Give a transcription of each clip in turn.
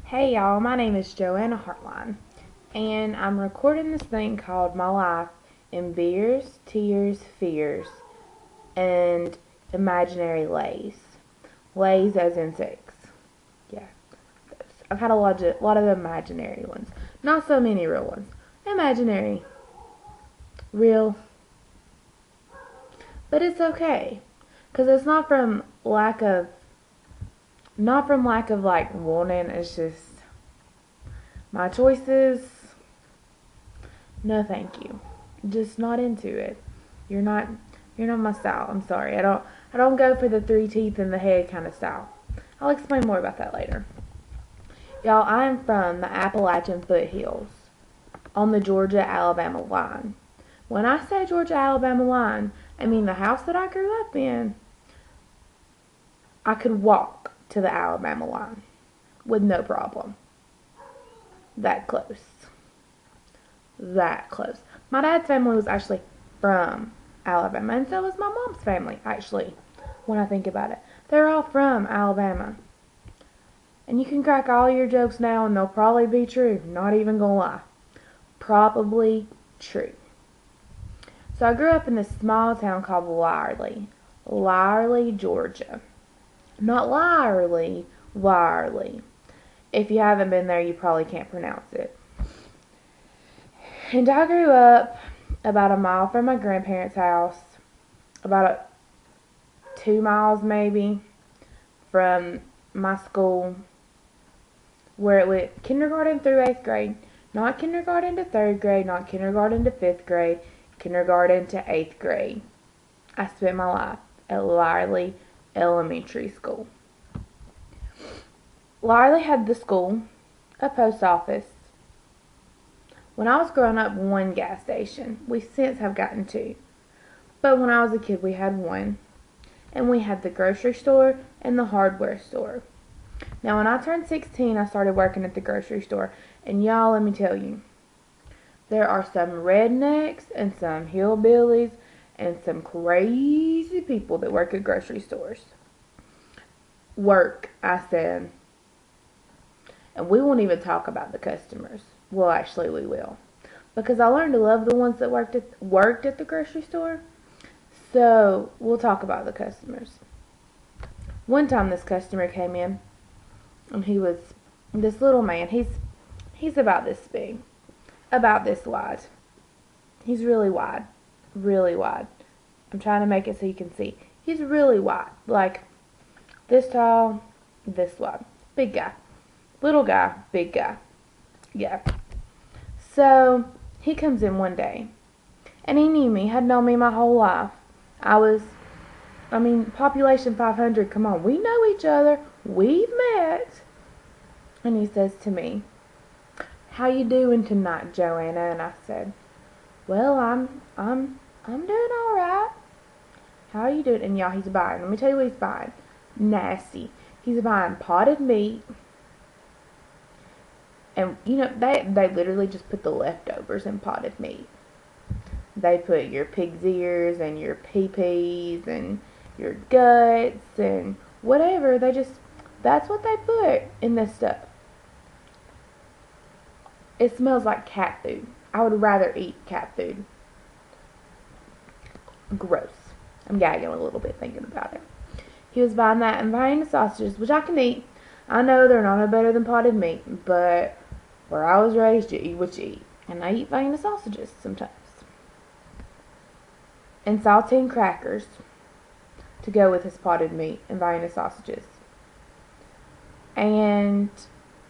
Hey y'all, my name is Joanna Hartline, and I'm recording this thing called My Life in Beers, Tears, Fears, and Imaginary Lays. Lays as in sex. Yeah. I've had a lot of imaginary ones. Not so many real ones. Imaginary. Real. But it's okay. Because it's not from lack of like wanting, it's just my choices. No, thank you. Just not into it. You're not you're not my style. I'm sorry. I don't go for the three teeth in the head kind of style. I'll explain more about that later. Y'all, I am from the Appalachian foothills on the Georgia-Alabama line. When I say Georgia-Alabama line, I mean the house that I grew up in. I could walk to the Alabama line with no problem. That close. That close. My dad's family was actually from Alabama, and so was my mom's family, actually, when I think about it. They're all from Alabama. And you can crack all your jokes now, and they'll probably be true. Not even gonna lie. Probably true. So I grew up in this small town called Lyerly, Georgia. Not Lyerly, Lyerly. If you haven't been there, you probably can't pronounce it. And I grew up about a mile from my grandparents' house, about 2 miles maybe from my school, where it went kindergarten through 8th grade. Not kindergarten to 3rd grade, not kindergarten to 5th grade, kindergarten to 8th grade. I spent my life at Lyerly Elementary School. Lyerly had the school, a post office. When I was growing up, one gas station. We since have gotten two. But when I was a kid, we had one. And we had the grocery store and the hardware store. Now, when I turned 16, I started working at the grocery store. And y'all, let me tell you, there are some rednecks and some hillbillies and some crazy people that work at grocery stores. Work, I said. And we won't even talk about the customers. Well, actually, we will. Because I learned to love the ones that worked at the grocery store. So, we'll talk about the customers. One time this customer came in, and he was this little man. He's about this big. About this wide. He's really wide. Really wide. I'm trying to make it so you can see. He's really wide. Like, this tall, this wide. Big guy. Little guy, big guy. Yeah. So, he comes in one day. And he knew me, had known me my whole life. Population 500, come on, we know each other. We've met. And he says to me, "How you doing tonight, Joanna?" And I said, "Well, I'm doing all right. How are you doing?" And y'all, he's buying. Let me tell you what he's buying. Nasty. He's buying potted meat. And, they literally just put the leftovers in potted meat. They put your pig's ears and your pee-pees and your guts and whatever. That's what they put in this stuff. It smells like cat food. I would rather eat cat food. Gross. I'm gagging a little bit thinking about it. He was buying that and buying the sausages, which I can eat. I know they're not no better than potted meat, but where I was raised, you eat what you eat. And I eat Vienna sausages sometimes. And saltine crackers to go with his potted meat and Vienna sausages. And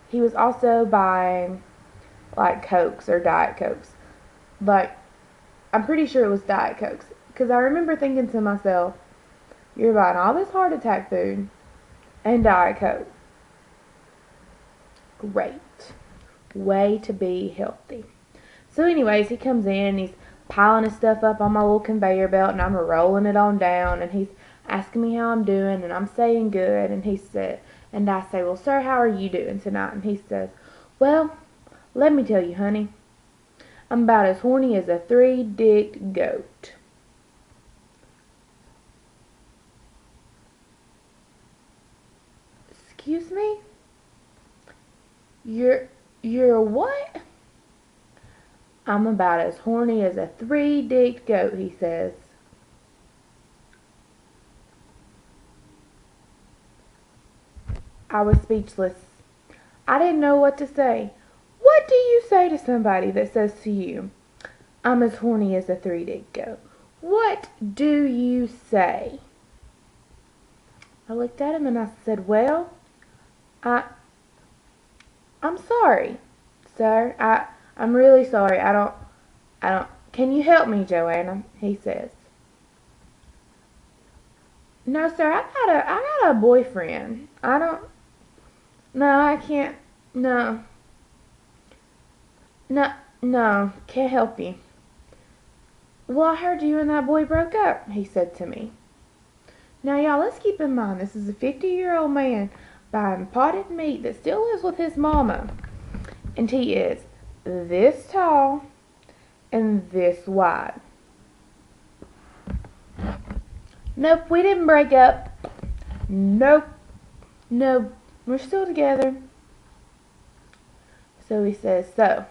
he was also buying, like, Cokes or Diet Cokes. Like, I'm pretty sure it was Diet Cokes. Because I remember thinking to myself, you're buying all this heart attack food and Diet Coke. Great. Way to be healthy. So anyways, he comes in, he's piling his stuff up on my little conveyor belt, and I'm rolling it on down, and he's asking me how I'm doing, and I'm saying good, and I say, "Well, sir, how are you doing tonight?" And he says, "Well, let me tell you, honey, I'm about as horny as a three-dicked goat." Excuse me? You're what? I'm about as horny as a three-dicked goat, he says. I was speechless. I didn't know what to say. What do you say to somebody that says to you, I'm as horny as a three-dicked goat? What do you say? I looked at him and I said, well, I'm sorry, sir. I'm really sorry. Can you help me, Joanna? He says. No, sir, I got a boyfriend. No, I can't, no, no, can't help you. Well, I heard you and that boy broke up, he said to me. Now, y'all, let's keep in mind, this is a 50-year-old man buying potted meat that still lives with his mama. And he is this tall and this wide. Nope, we didn't break up. Nope, we're still together. So he says, so,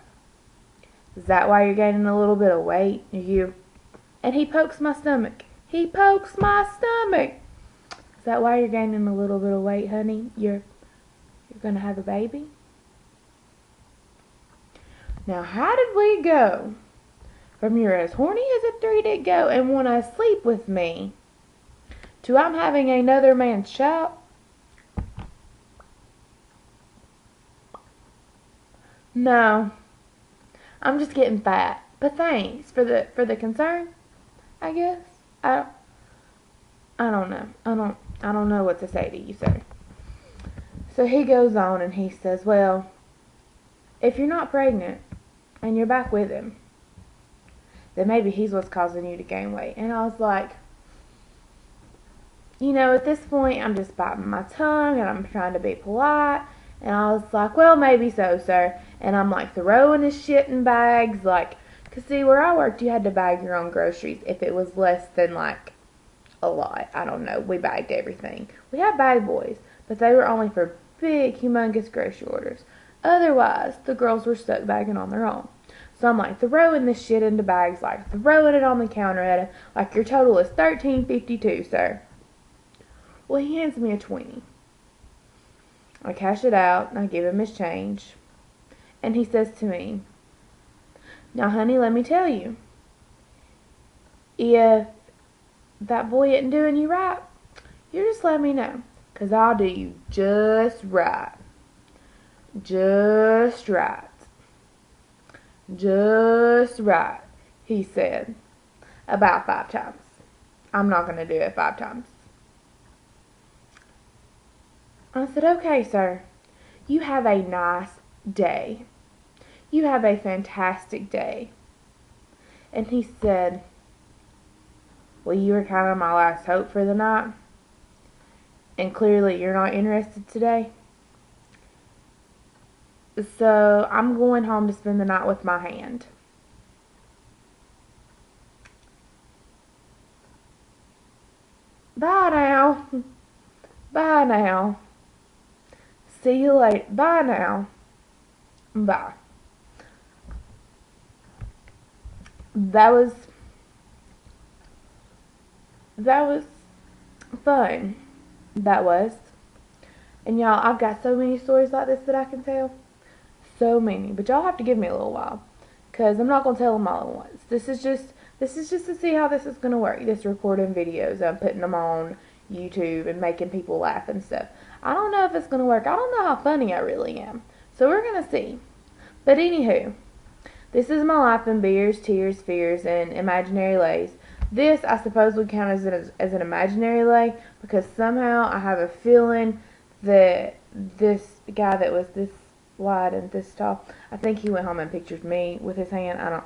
is that why you're gaining a little bit of weight? And he pokes my stomach. Is that why you're gaining a little bit of weight, honey? You're gonna have a baby? Now, how did we go from you're as horny as a three-dick goat and want to sleep with me to I'm having another man's child? No, I'm just getting fat. But thanks for the concern, I guess. I don't know. I don't know what to say to you, sir. So he goes on and he says, well, if you're not pregnant and you're back with him, then maybe he's what's causing you to gain weight. And I was like, at this point, I'm just biting my tongue and I'm trying to be polite. And I was like, well, maybe so, sir. And I'm like throwing his shit in bags, cause see, where I worked, you had to bag your own groceries if it was less than a lot. I don't know. We bagged everything. We had bag boys, but they were only for big, humongous grocery orders. Otherwise, the girls were stuck bagging on their own. So I'm throwing this shit into bags, throwing it on the counter at him, your total is $13.52, sir. Well, he hands me a 20. I cash it out, and I give him his change. And he says to me, now, honey, let me tell you, if that boy isn't doing you right, you just let me know, 'cause I'll do you just right. Just right. Just right, he said, about 5 times. I'm not going to do it 5 times. I said, okay, sir, you have a nice day. You have a fantastic day. And he said, well, you were kind of my last hope for the night, and clearly you're not interested today. So I'm going home to spend the night with my hand. Bye now. Bye now. See you later. Bye now. Bye. That was fun. That was. And y'all, I've got so many stories like this that I can tell. So many. But y'all have to give me a little while, because I'm not going to tell them all at once. This is just to see how this is going to work. This recording videos, I'm putting them on YouTube and making people laugh and stuff. I don't know if it's going to work. I don't know how funny I really am. So we're going to see. But anywho, this is my life in beers, tears, fears, and imaginary lays. This, I suppose, would count as an imaginary lay, because somehow I have a feeling that this guy that was this wide and this tall, I think he went home and pictured me with his hand. I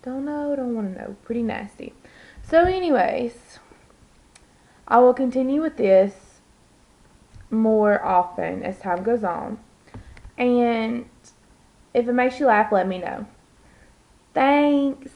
don't know, don't want to know. Pretty nasty. So anyways, I will continue with this more often as time goes on. And if it makes you laugh, let me know. Thanks.